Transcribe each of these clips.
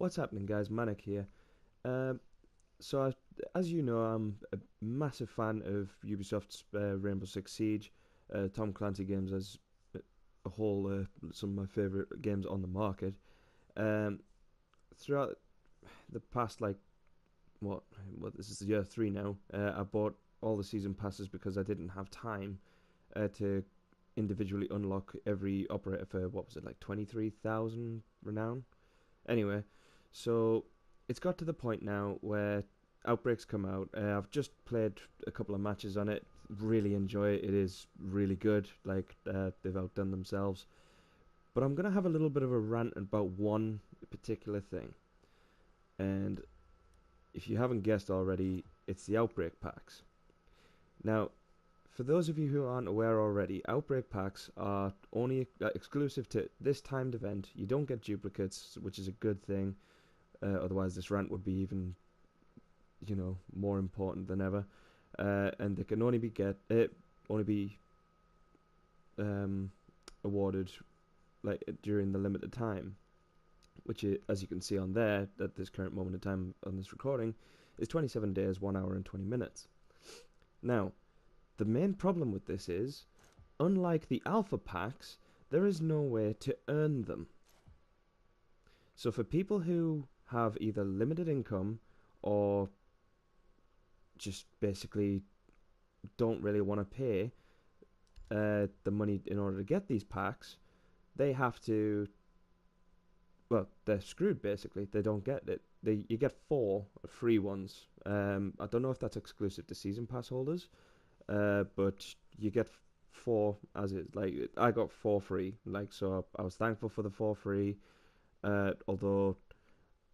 What's happening, guys? Manic here. Um, as you know, I'm a massive fan of Ubisoft's Rainbow Six Siege, Tom Clancy games as a whole. Some of my favorite games on the market. Um, Throughout the past, what, what this is year three now. I bought all the season passes because I didn't have time to individually unlock every operator for what was it, like 23,000 renown. Anyway, so it's got to the point now where Outbreak's come out. I've just played a couple of matches on it. Really enjoy it. It is really good. They've outdone themselves. But I'm gonna have a little bit of a rant about one particular thing. And if you haven't guessed already, it's the Outbreak Packs. Now, for those of you who aren't aware already, Outbreak Packs are only exclusive to this timed event. You don't get duplicates, which is a good thing. Otherwise, this rant would be even, more important than ever. And they can only be um, awarded during the limited time, which as you can see on there at this current moment in time on this recording, is 27 days, 1 hour and 20 minutes. Now, the main problem with this is, unlike the alpha packs, there is no way to earn them. So for people who have either limited income or just basically don't really want to pay the money in order to get these packs, they have to, well, they're screwed basically. They don't get it. You get 4 free ones. I don't know if that's exclusive to season pass holders, but you get 4 as it. Like, I got 4 free. So I was thankful for the 4 free. Although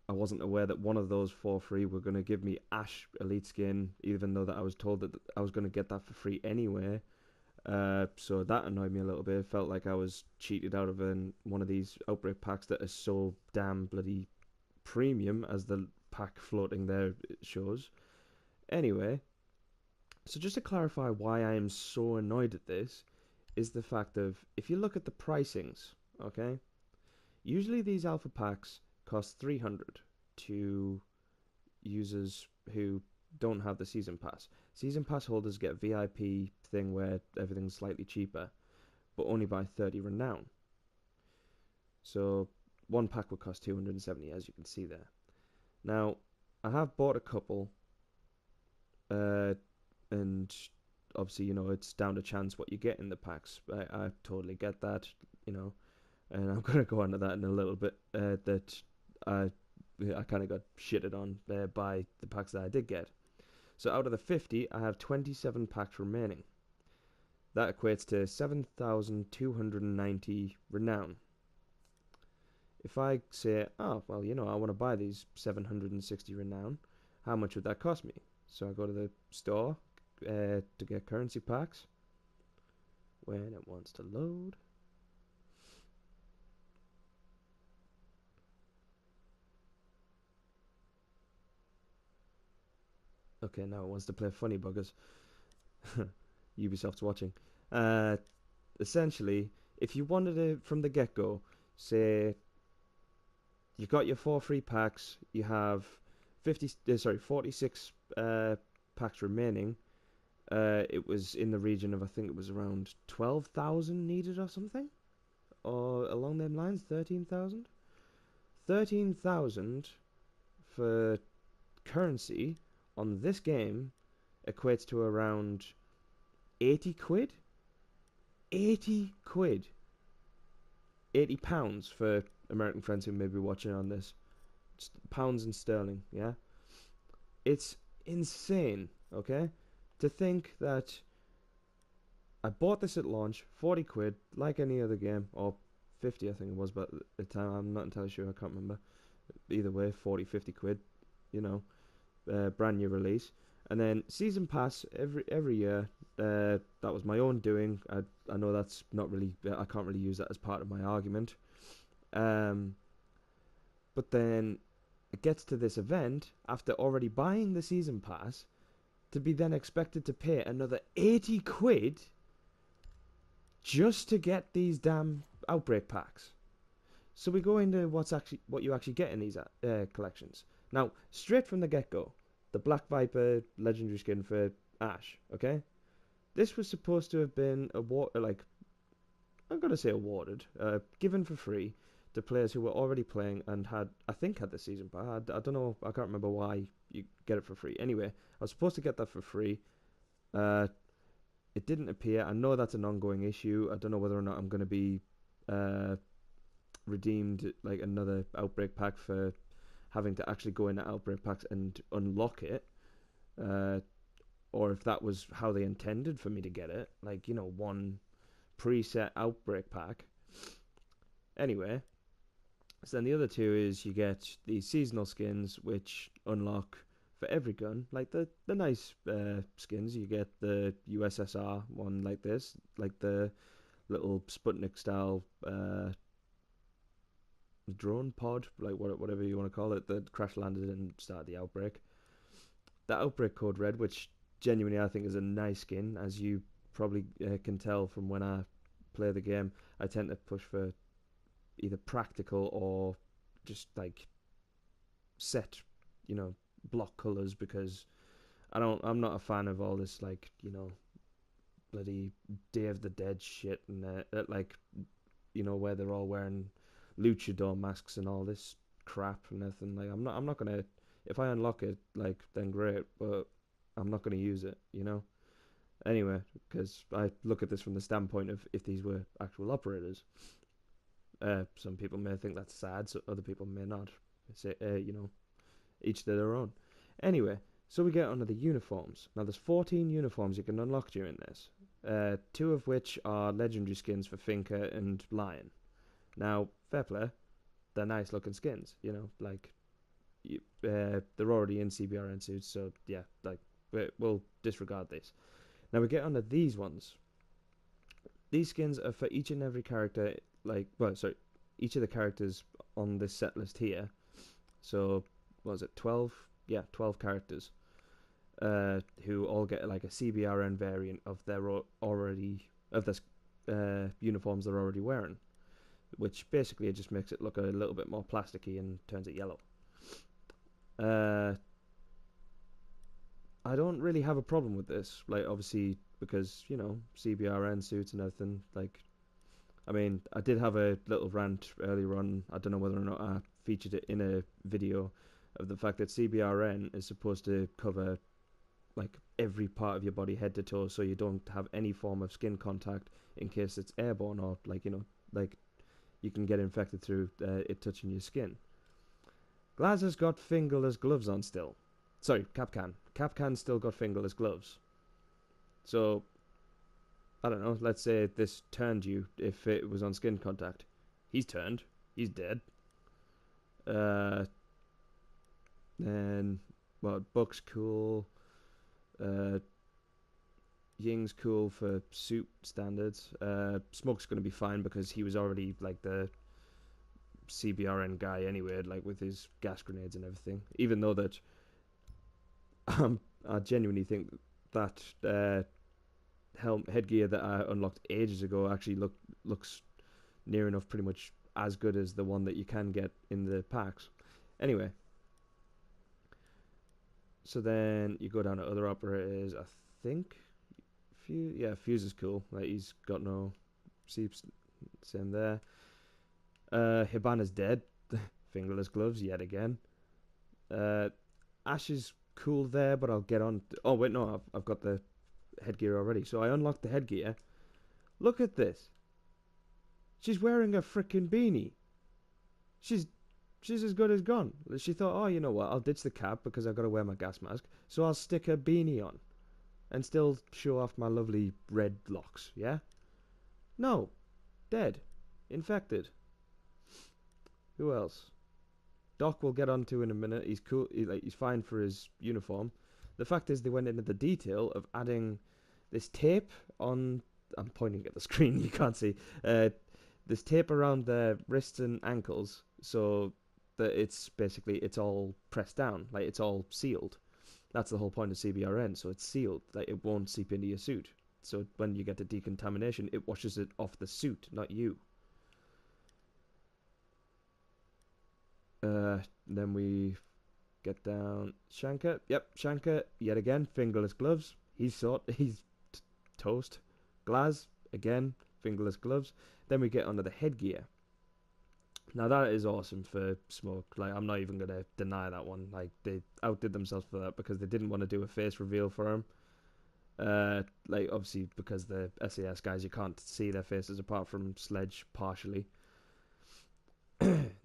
I wasn't aware that one of those 4 free were going to give me Ash Elite Skin, even though that I was told that I was going to get that for free anyway. So that annoyed me a little bit. It felt like I was cheated out of one of these Outbreak packs that is so damn bloody premium, as the pack floating there shows. Anyway, so just to clarify why I am so annoyed at this, is the fact of, if you look at the pricings, okay, usually these alpha packs cost 300 to users who don't have the season pass. Season pass holders get VIP thing where everything's slightly cheaper, but only by 30 renown. So one pack would cost 270, as you can see there. Now, I have bought a couple, and obviously, it's down to chance what you get in the packs. I totally get that, and I'm going to go on to that in a little bit, that I kind of got shitted on by the packs that I did get. So out of the 50, I have 27 packs remaining. That equates to 7,290 renown. If I say, oh, well, I want to buy these 760 renown, how much would that cost me? So I go to the store to get currency packs when it wants to load. Okay, now it wants to play funny buggers. Ubisoft's watching. Essentially, if you wanted it from the get-go, say you've got your 4 free packs, you have 46 packs remaining. It was in the region of, I think it was around 12,000 needed or something, or along them lines, 13,000. 13,000 for currency on this game equates to around 80 quid. 80 quid. 80 pounds for American friends who may be watching on this. Just pounds and sterling, yeah? It's insane, okay? To think that I bought this at launch, 40 quid, like any other game, or 50 I think it was, but at the time I'm not entirely sure, I can't remember. Either way, 40, 50 quid, brand new release. And then season pass every year. That was my own doing. I know that's not really, I can't really use that as part of my argument. But then it gets to this event after already buying the season pass, to be then expected to pay another 80 quid just to get these damn Outbreak packs. So we go into what you actually get in these collections. Now, straight from the get go, the Black Viper legendary skin for Ash. Okay, this was supposed to have been I'm gonna say awarded, given for free to players who were already playing and I think had the season pass. I don't know, I can't remember why you get it for free. Anyway, I was supposed to get that for free. Uh, it didn't appear. I know that's an ongoing issue. I don't know whether or not I'm gonna be redeemed like another Outbreak pack for having to actually go into Outbreak packs and unlock it, uh, or if that was how they intended for me to get it, like one preset Outbreak pack. Anyway, so then the other two is you get these seasonal skins which unlock for every gun, like the nice skins. You get the USSR one like this, like the little Sputnik style drone pod, like whatever you want to call it, that crash landed and started the outbreak. That Outbreak Code Red, which genuinely I think is a nice skin, as you probably can tell from when I play the game. I tend to push for either practical or just like set, block colors, because I'm not a fan of all this like bloody Day of the Dead shit and where they're all wearing luchador masks and all this crap and nothing. Like I'm not gonna, if I unlock it, like, then great, but I'm not gonna use it, Anyway, because I look at this from the standpoint of if these were actual operators. Some people may think that's sad, so other people may not. Say, each to their own. Anyway, so we get onto the uniforms. Now there's 14 uniforms you can unlock during this. 2 of which are legendary skins for Finka and Lion. Now, fair play, they're nice looking skins, they're already in CBRN suits, so yeah, we'll disregard this. Now we get onto these ones. These skins are for each and every character, each of the characters on this set list here. So, what was it, 12? Yeah, 12 characters, who all get like a CBRN variant of their uniforms they're already wearing, which basically just makes it look a little bit more plasticky and turns it yellow. I don't really have a problem with this, obviously, because, CBRN suits and everything, I mean, I did have a little rant earlier on, I don't know whether or not I featured it in a video, of the fact that CBRN is supposed to cover, every part of your body head to toe, so you don't have any form of skin contact in case it's airborne, or, you can get infected through it touching your skin. Glaz has got fingerless gloves on still. Sorry, Capcan. Capcan still got fingerless gloves. So, I don't know, let's say this turned you if it was on skin contact. He's turned. He's dead. Then, Buck's cool. Ying's cool for suit standards. Smoke's going to be fine because he was already, the CBRN guy anyway, with his gas grenades and everything. Even though that, I genuinely think that headgear that I unlocked ages ago actually looks near enough pretty much as good as the one that you can get in the packs. Anyway, so then you go down to other operators. I think Fuse is cool. He's got no seeps. Same there. Hibana's dead. Fingerless gloves yet again. Ash is cool there, but I'll get on. Oh wait, no, I've got the headgear already. So I unlocked the headgear. Look at this. She's wearing a freaking beanie. She's as good as gone. She thought, oh, you know what? I'll ditch the cap because I've got to wear my gas mask. So I'll stick a beanie on and still show off my lovely red locks. Yeah? No. Dead. Infected. Who else? Doc we'll get onto in a minute. He's cool. He's fine for his uniform. The fact is, they went into the detail of adding this tape on. I'm pointing at the screen. You can't see. This tape around their wrists and ankles, so that it's all pressed down, it's all sealed. That's the whole point of CBRN. So it's sealed, it won't seep into your suit. So when you get to decontamination, it washes it off the suit, not you. Then we get down Shanka. Yep, Shanka yet again, fingerless gloves. He's toast. Glaz again, fingerless gloves. Then we get onto the headgear. Now that is awesome for Smoke. Like I'm not even gonna deny that one. Like they outdid themselves for that because they didn't want to do a face reveal for him. Like obviously because the SAS guys you can't see their faces apart from Sledge partially.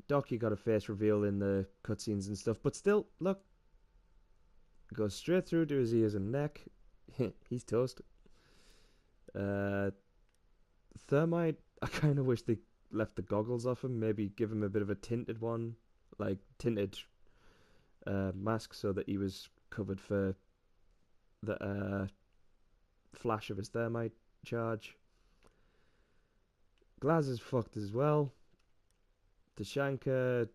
Doc, you got a face reveal in the cutscenes and stuff, but still, look, it goes straight through to his ears and neck. He's toast. Uh, Thermite, I kind of wish they left the goggles off him. Maybe give him a bit of a tinted one, like tinted mask, so that he was covered for the flash of his thermite charge. Glaz is fucked as well. Tashanka,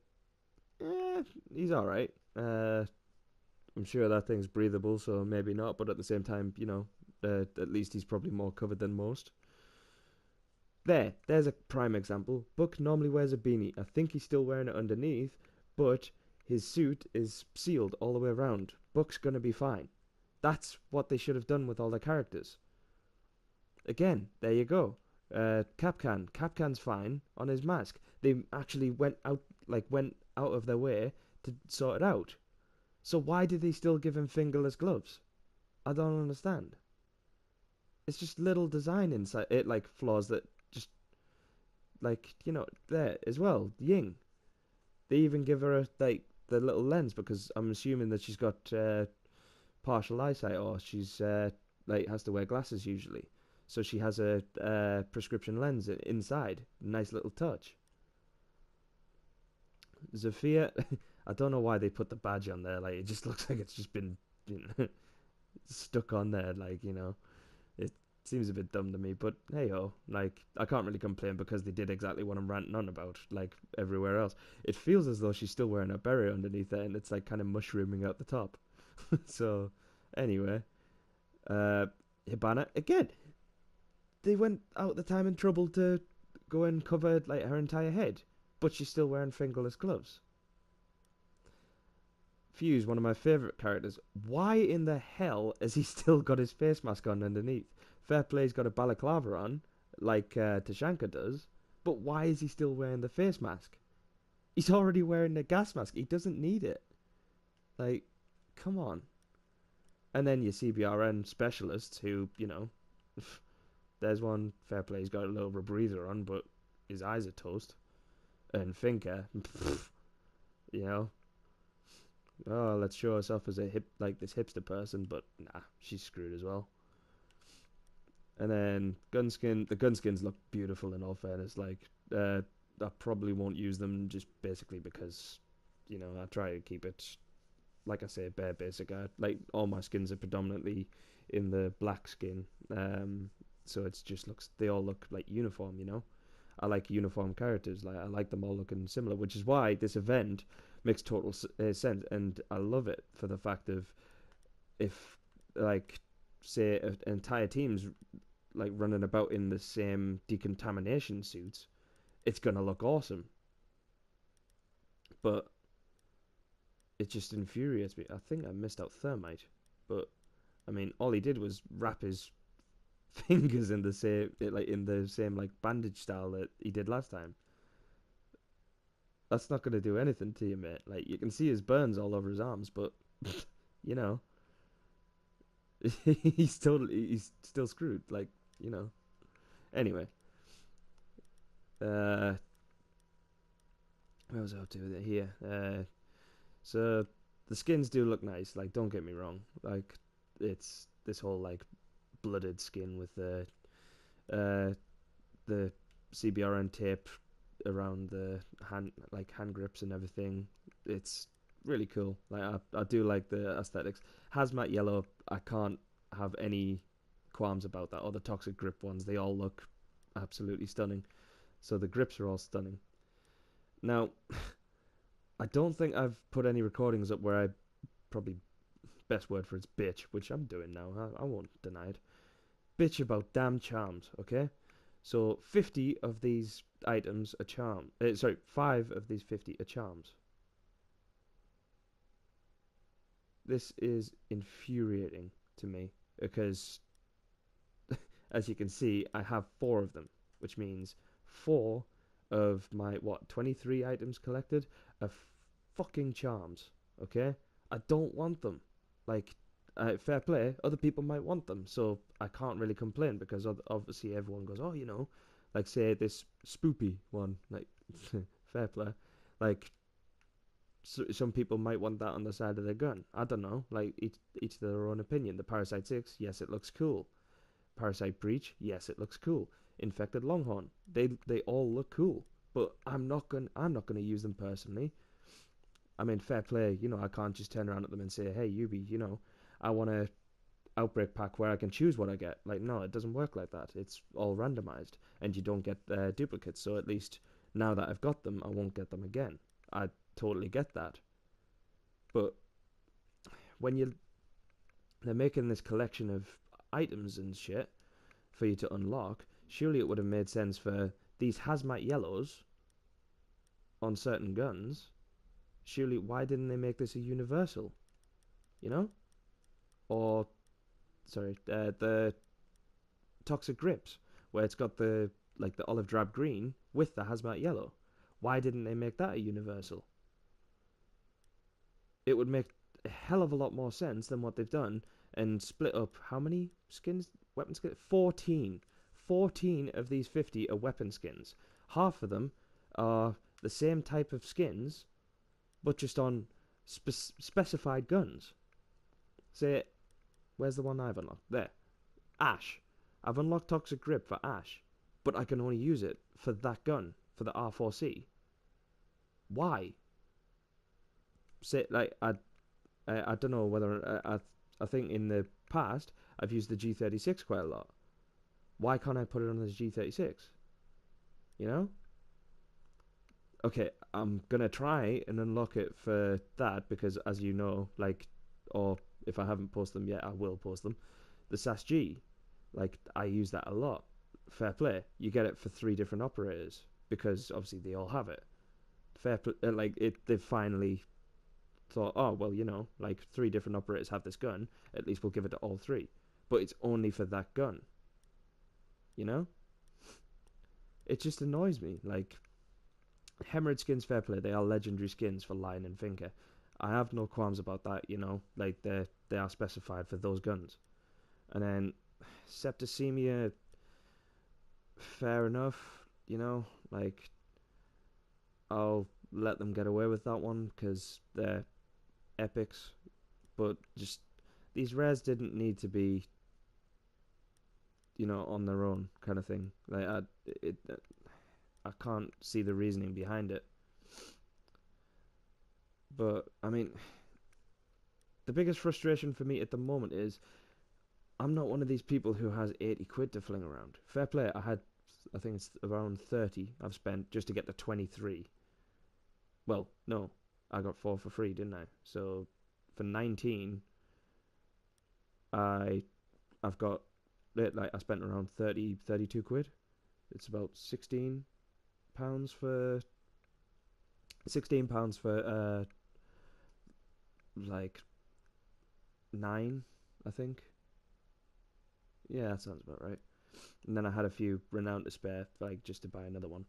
he's alright. I'm sure that thing's breathable, so maybe not, but at the same time, at least he's probably more covered than most. There's a prime example. Buck normally wears a beanie. I think he's still wearing it underneath, but his suit is sealed all the way around. Buck's gonna be fine. That's what they should have done with all their characters. Again, there you go. Capcan's fine on his mask. They actually went out of their way to sort it out. So why did they still give him fingerless gloves? I don't understand. It's just little design inside it, like flaws that just there as well. Ying. They even give her the little lens because I'm assuming that she's got partial eyesight or she's has to wear glasses usually. So she has a prescription lens inside. Nice little touch. Zafia, I don't know why they put the badge on there. Like it just looks like it's just been stuck on there. It seems a bit dumb to me. But hey ho, I can't really complain because they did exactly what I'm ranting on about. Like everywhere else, it feels as though she's still wearing a beret underneath it, and it's like kind of mushrooming out the top. So anyway, Hibana again. They went out the time and trouble to go and cover her entire head, but she's still wearing fingerless gloves. Fuse, one of my favourite characters. Why in the hell has he still got his face mask on underneath? Fair Play's got a balaclava on, like Tashanka does, but why is he still wearing the face mask? He's already wearing the gas mask. He doesn't need it. Come on. And then your CBRN specialists who, there's one, Fair Play's got a little rebreather on, but his eyes are toast. And Finker, oh, let's show us off as this hipster person, but nah, she's screwed as well. And then Gunskin, the Gunskins look beautiful in all fairness. I probably won't use them just basically because, I try to keep it, like I say, bare basic. All my skins are predominantly in the black skin. So it's just they all look like uniform, I like uniform characters. I like them all looking similar, which is why this event makes total sense, and I love it for the fact of if, say, an entire team's running about in the same decontamination suits, it's gonna look awesome. But it just infuriates me. I think I missed out Thermite, but I mean, all he did was wrap his fingers in the same bandage style that he did last time. That's not gonna do anything to you, mate. You can see his burns all over his arms, but he's still screwed. Anyway, what was I up to with it here? So the skins do look nice. Don't get me wrong. It's this whole blooded skin with the CBRN tape around the hand grips and everything. It's really cool. I do like the aesthetics. Hazmat yellow, I can't have any qualms about that. Or the toxic grip ones, they all look absolutely stunning. So the grips are all stunning. Now, I don't think I've put any recordings up where I probably best word for it's bitch, which I'm doing now. I won't deny it. Bitch about damn charms, okay? So 50 of these items are charms. 5 of these 50 are charms. this is infuriating to me because, as you can see, I have four of them, which means four of my, what, 23 items collected are fucking charms, okay? I don't want them. Like, fair play, other people might want them, so I can't really complain because obviously everyone goes, oh, like say this spoopy one, like, fair play. Like, some people might want that on the side of their gun. I don't know. Like each to their own opinion. The Parasite 6, yes, it looks cool. Parasite Breach, yes, it looks cool. Infected Longhorn, they all look cool. But I'm not gonna use them personally. I mean, fair play. I can't just turn around at them and say, hey, Yubi, I want a Outbreak pack where I can choose what I get. Like, no, it doesn't work like that. It's all randomized, and you don't get duplicates. So at least now that I've got them, I won't get them again. I totally get that. But when they're making this collection of items and shit for you to unlock, surely it would have made sense for these hazmat yellows on certain guns. Surely, why didn't they make this a universal? Or, sorry, the toxic grips, where it's got the olive drab green with the hazmat yellow. Why didn't they make that a universal? It would make a hell of a lot more sense than what they've done and split up how many skins? Weapon skins? 14. 14 of these 50 are weapon skins. Half of them are the same type of skins, but just on specified guns. Say, where's the one I've unlocked? There. Ash. I've unlocked Toxic Grip for Ash, but I can only use it for that gun, for the R4C. Why? Say, like, I don't know whether I think in the past I've used the G36 quite a lot. Why can't I put it on the G36? Okay, I'm gonna try and unlock it for that because, as you know, or if I haven't posted them yet, I will post them. The SAS G, I use that a lot. Fair play. You get it for 3 different operators because obviously they all have it. Fair play. They've finally thought, oh well, 3 different operators have this gun. At least we'll give it to all 3. But it's only for that gun. It just annoys me. Hemorrhage skins, fair play. They are legendary skins for Lion and Finker. I have no qualms about that. They are specified for those guns. And then Septicemia, fair enough. I'll let them get away with that one because they're epics. But just these rares didn't need to be, on their own kind of thing. I can't see the reasoning behind it. But I mean, the biggest frustration for me at the moment is I'm not one of these people who has 80 quid to fling around. Fair play, I think it's around 30 I've spent just to get to 23. Well, no, I got 4 for free, didn't I? So for 19, I've got, I spent around 32 quid. It's about £16 for like 9, I think. Yeah, that sounds about right. And then I had a few renowned to spare, just to buy another one.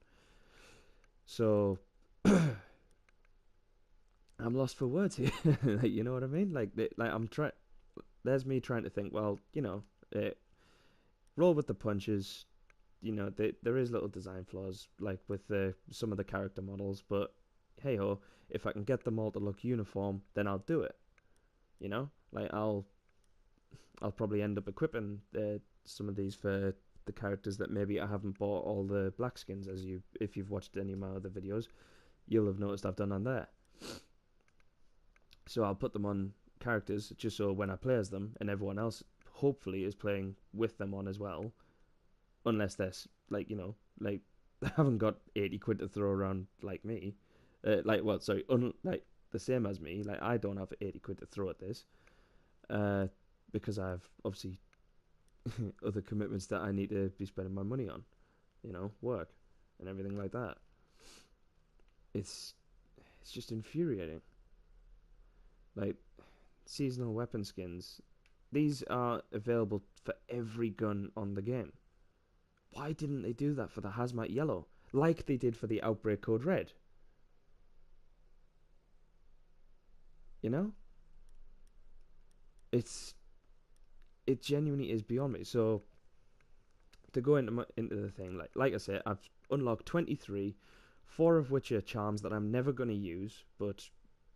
So I'm lost for words here. You know what I mean? I'm trying. There's me trying to think. Well, roll with the punches. There is little design flaws, with some of the character models, but hey ho, if I can get them all to look uniform, then I'll do it. I'll probably end up equipping some of these for the characters that maybe I haven't bought all the black skins, if you've watched any of my other videos, you'll have noticed I've done on there. So I'll put them on characters just so when I play as them and everyone else hopefully is playing with them on as well, unless they're I haven't got 80 quid to throw around like me, the same as me. I don't have 80 quid to throw at this, because I have obviously other commitments that I need to be spending my money on, work and everything like that. It's just infuriating. seasonal weapon skins. These are available for every gun on the game. Why didn't they do that for the Hazmat Yellow, like they did for the Outbreak Code Red? You know, it genuinely is beyond me. So to go into the thing, like I said, I've unlocked 23, 4 of which are charms that I'm never going to use, but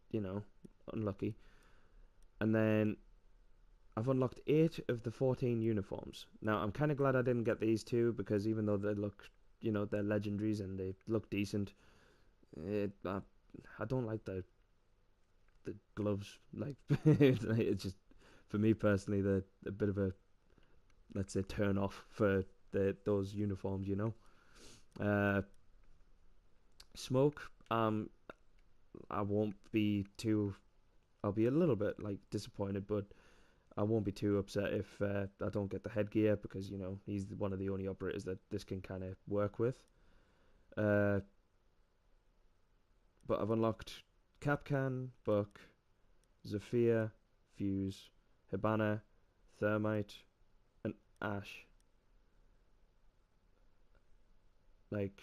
you know, unlucky. And then I've unlocked 8 of the 14 uniforms. Now I'm kind of glad I didn't get these 2, because even though they look, you know, they're legendaries and they look decent, I don't like the gloves. Like it's just, for me personally, they're a bit of a, let's say, turn off for those uniforms, you know. Smoke, I won't be too. I'll be a little bit like disappointed, but I won't be too upset if I don't get the headgear, because you know he's one of the only operators that this can kind of work with. But I've unlocked Capcan, Buck, Zafir, Fuse, Hibana, Thermite, and Ash. Like,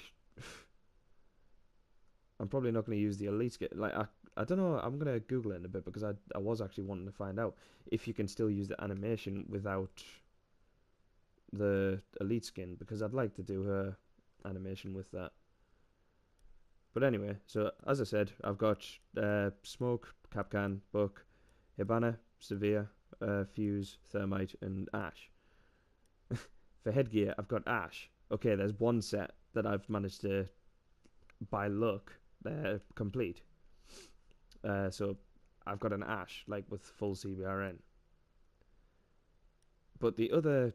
I'm probably not going to use the elite skin. Like, I don't know. I'm going to Google it in a bit, because I was actually wanting to find out if you can still use the animation without the elite skin, because I'd like to do her animation with that. But anyway, so as I said, I've got Smoke, Capcan, Buck, Hibana, Severe, Fuse, Thermite, and Ash. For headgear, I've got Ash. Okay, there's one set that I've managed to, by luck, complete. So I've got an Ash, like with full CBRN. But the other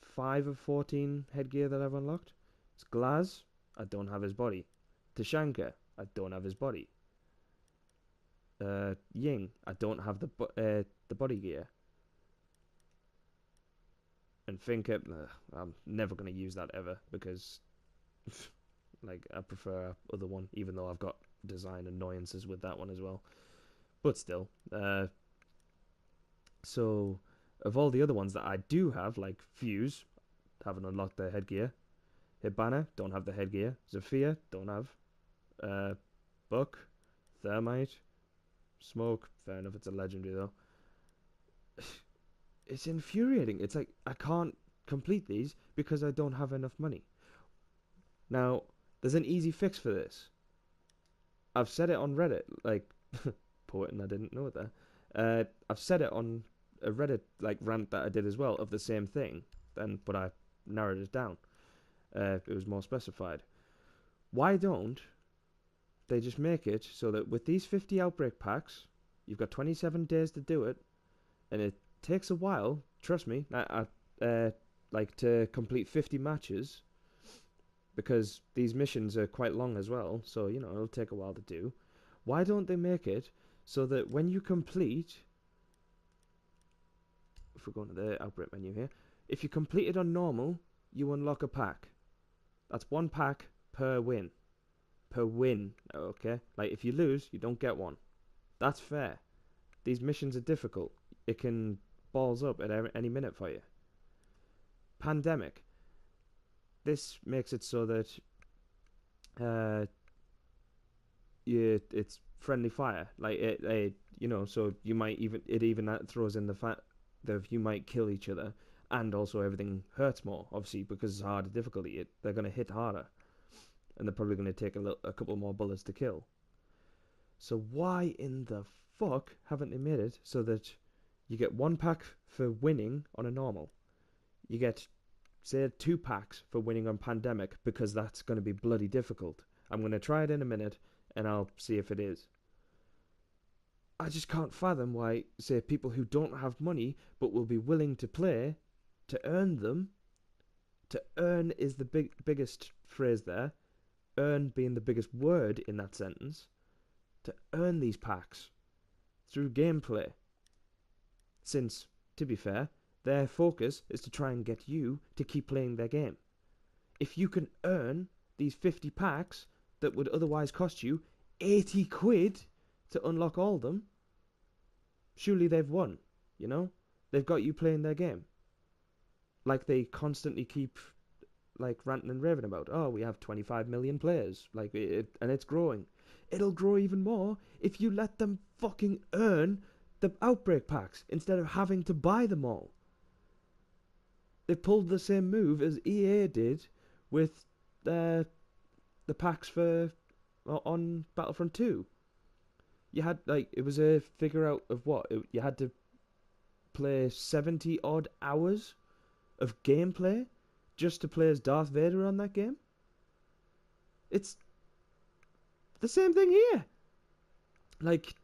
5 of 14 headgear that I've unlocked, it's Glaz, I don't have his body. Tashanka, I don't have his body. Ying, I don't have the body gear. And Finka, I'm never going to use that ever, because like I prefer other one, even though I've got design annoyances with that one as well. But still, so of all the other ones that I do have, like Fuse, haven't unlocked their headgear. Hibana, don't have the headgear. Zafia, don't have. Buck, Thermite, Smoke, fair enough, it's a legendary though. It's infuriating. It's like I can't complete these because I don't have enough money. Now, there's an easy fix for this. I've said it on Reddit, like poet, and I didn't know it there. I've said it on a Reddit like rant that I did as well of the same thing, but I narrowed it down. It was more specified. Why don't they just make it so that with these 50 outbreak packs, you've got 27 days to do it, and it takes a while. Trust me, I like to complete 50 matches, because these missions are quite long as well, so you know it'll take a while to do. Why don't they make it so that when you complete, if we're going to the outbreak menu here, if you complete it on normal, you unlock a pack. That's 1 pack per win. Per win, okay? Like if you lose, you don't get one. That's fair. These missions are difficult. It can balls up at any minute for you. Pandemic. This makes it so that it's friendly fire. Like it, you know, so you might even throws in the fact that you might kill each other, and also everything hurts more, obviously, because it's harder difficulty. They're going to hit harder, and they're probably going to take a couple more bullets to kill. So why in the fuck haven't they made it so that you get 1 pack for winning on a normal? You get, say, 2 packs for winning on pandemic, because that's going to be bloody difficult. I'm going to try it in a minute, and I'll see if it is. I just can't fathom why, say, people who don't have money but will be willing to play to earn them. To earn is the biggest phrase there. Earn being the biggest word in that sentence. To earn these packs through gameplay. Since, to be fair, their focus is to try and get you to keep playing their game. If you can earn these 50 packs that would otherwise cost you 80 quid to unlock all of them, Surely they've won, you know? They've got you playing their game. Like they constantly keep like ranting and raving about. Oh, we have 25 million players, and it's growing. It'll grow even more if you let them fucking earn the Outbreak Packs instead of having to buy them all. They pulled the same move as EA did with the packs for on Battlefront 2. You had it was a figure out of what you had to play 70 odd hours of gameplay just to play as Darth Vader on that game. It's the same thing here. Like,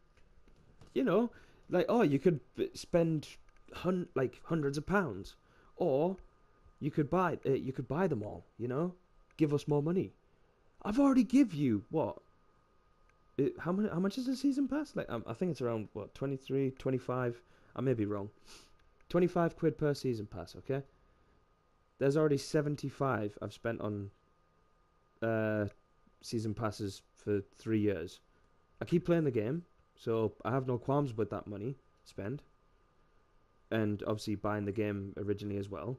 you know, oh, you could spend hundreds of pounds, or you could buy them all. You know, give us more money. I've already give you what? How much is a season pass? I think it's around what 23, 25. I may be wrong. 25 quid per season pass. Okay. There's already 75 I've spent on season passes for 3 years. I keep playing the game, so I have no qualms with that money spent. And obviously buying the game originally as well.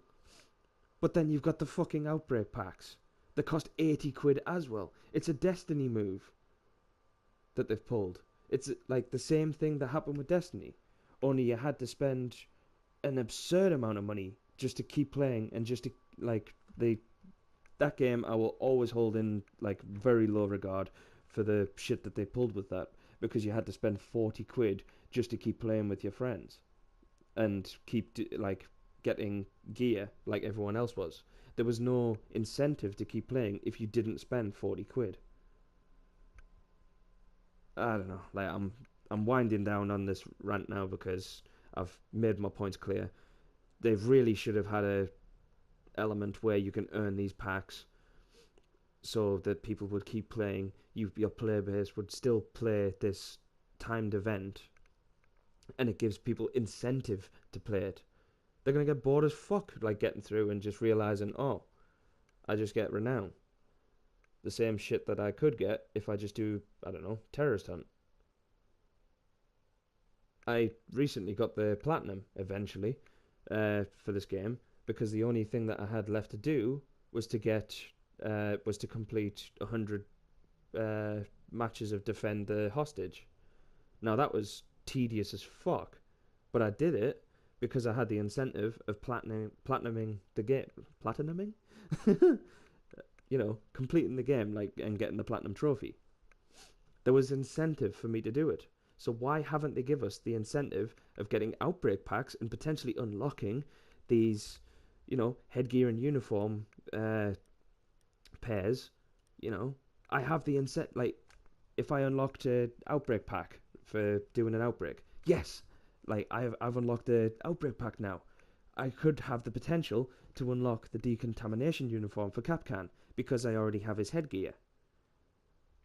But then you've got the fucking Outbreak Packs that cost 80 quid as well. It's a Destiny move that they've pulled. It's like the same thing that happened with Destiny. Only you had to spend an absurd amount of money just to keep playing and just to that game I will always hold in very low regard for the shit that they pulled with that, because you had to spend 40 quid just to keep playing with your friends and keep getting gear like everyone else was. There was no incentive to keep playing if you didn't spend 40 quid. I don't know. I'm winding down on this rant now because I've made my points clear. They really should have had a element where you can earn these packs so that people would keep playing. Your player base would still play this timed event, and it gives people incentive to play it. They're going to get bored as fuck getting through and just realizing, oh, I just get renown. The same shit that I could get if I just do, I don't know, terrorist hunt. I recently got the platinum eventually for this game, because the only thing that I had left to do was to complete 100 matches of defend the hostage. Now that was tedious as fuck, but I did it because I had the incentive of platinuming the game. Platinuming? Completing the game and getting the platinum trophy. There was incentive for me to do it. So why haven't they give us the incentive of getting Outbreak Packs and potentially unlocking these, headgear and uniform pairs? I have the incentive. If I unlocked an Outbreak Pack for doing an outbreak, yes, I've unlocked the Outbreak Pack now. I could have the potential to unlock the decontamination uniform for Capcan because I already have his headgear.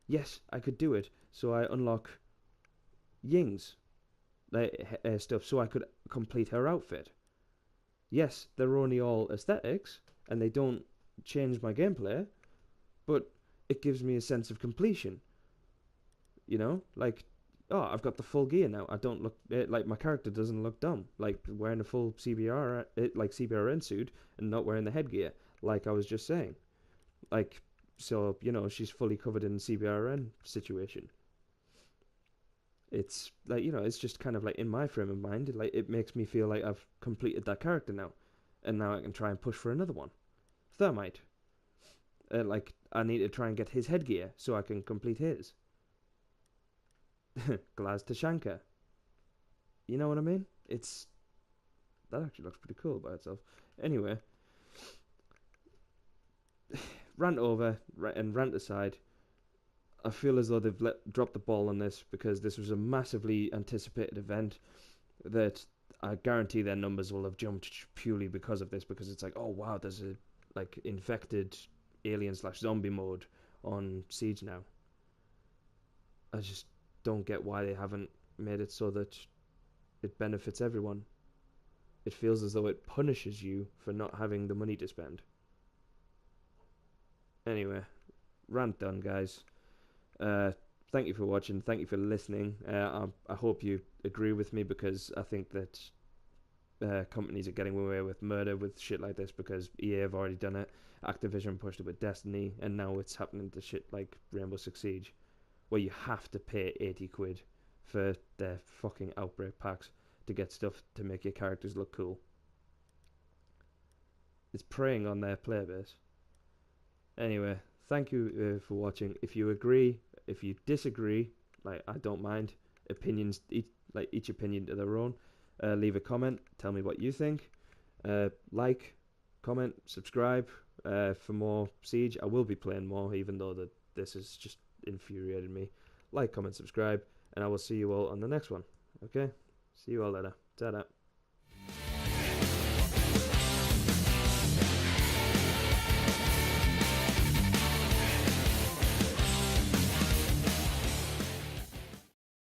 Yes, I could do it. So I unlock Ying's stuff so I could complete her outfit. Yes, they're only all aesthetics and they don't change my gameplay, but it gives me a sense of completion. Oh, I've got the full gear now. I don't look my character doesn't look dumb, wearing a full CBRN suit and not wearing the headgear, like I was just saying. So she's fully covered in CBRN situation. It's it's just kind of in my frame of mind, it makes me feel like I've completed that character now, and now I can try and push for another one. Thermite. I need to try and get his headgear so I can complete his. Glaz Tashanka. You know what I mean? That actually looks pretty cool by itself. Anyway, rant over and rant aside. I feel as though they've dropped the ball on this, because this was a massively anticipated event that I guarantee their numbers will have jumped purely because of this, because it's oh wow, there's a infected alien/zombie mode on Siege now. I just don't get why they haven't made it so that it benefits everyone. It feels as though it punishes you for not having the money to spend. Anyway, rant done, guys. thank you for watching. Thank you for listening. I hope you agree with me, because I think that companies are getting away with murder with shit like this because EA have already done it. Activision pushed it with Destiny, and now it's happening to shit like Rainbow Six Siege, where you have to pay 80 quid for their fucking Outbreak Packs to get stuff to make your characters look cool. It's preying on their player base. Anyway, thank you for watching. If you agree, if you disagree, like, I don't mind. Opinions, each opinion to their own. Leave a comment. Tell me what you think. Like, comment, subscribe for more Siege. I will be playing more, even though this has just infuriated me. Like, comment, subscribe, and I will see you all on the next one. Okay? See you all later. Ta-da.